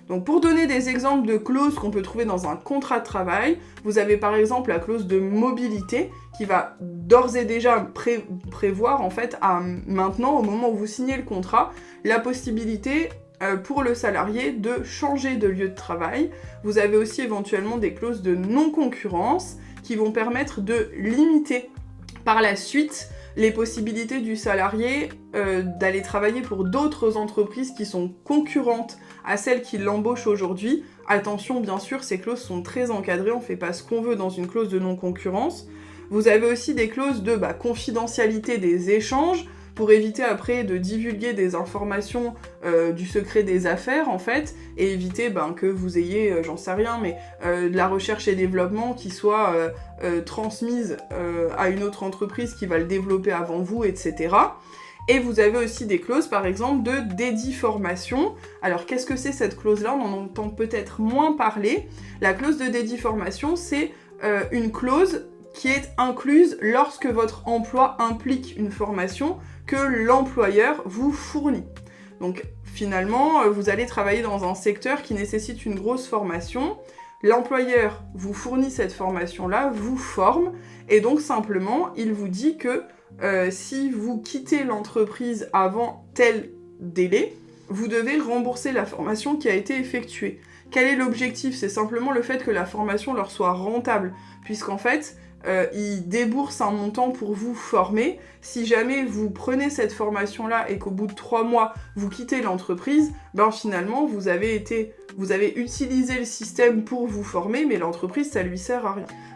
Donc pour donner des exemples de clauses qu'on peut trouver dans un contrat de travail, vous avez par exemple la clause de mobilité qui va d'ores et déjà prévoir en fait maintenant, au moment où vous signez le contrat, la possibilité pour le salarié de changer de lieu de travail. Vous avez aussi éventuellement des clauses de non-concurrence qui vont permettre de limiter par la suite les possibilités du salarié d'aller travailler pour d'autres entreprises qui sont concurrentes à celles qui l'embauchent aujourd'hui. Attention, bien sûr, ces clauses sont très encadrées, on ne fait pas ce qu'on veut dans une clause de non-concurrence. Vous avez aussi des clauses de confidentialité des échanges, pour éviter après de divulguer des informations du secret des affaires, en fait, et éviter que vous ayez, j'en sais rien, mais de la recherche et développement qui soit transmise à une autre entreprise qui va le développer avant vous, etc. Et vous avez aussi des clauses, par exemple, de dédiformation. Alors, qu'est-ce que c'est cette clause-là ? On en entend peut-être moins parler. La clause de dédiformation, c'est une clause qui est incluse lorsque votre emploi implique une formation que l'employeur vous fournit. Donc finalement, vous allez travailler dans un secteur qui nécessite une grosse formation, l'employeur vous fournit cette formation-là, vous forme, et donc simplement, il vous dit que si vous quittez l'entreprise avant tel délai, vous devez rembourser la formation qui a été effectuée. Quel est l'objectif ? C'est simplement le fait que la formation leur soit rentable, puisqu'en fait, ils déboursent un montant pour vous former. Si jamais vous prenez cette formation-là et qu'au bout de 3 mois, vous quittez l'entreprise, finalement, vous avez utilisé le système pour vous former, mais l'entreprise, ça lui sert à rien.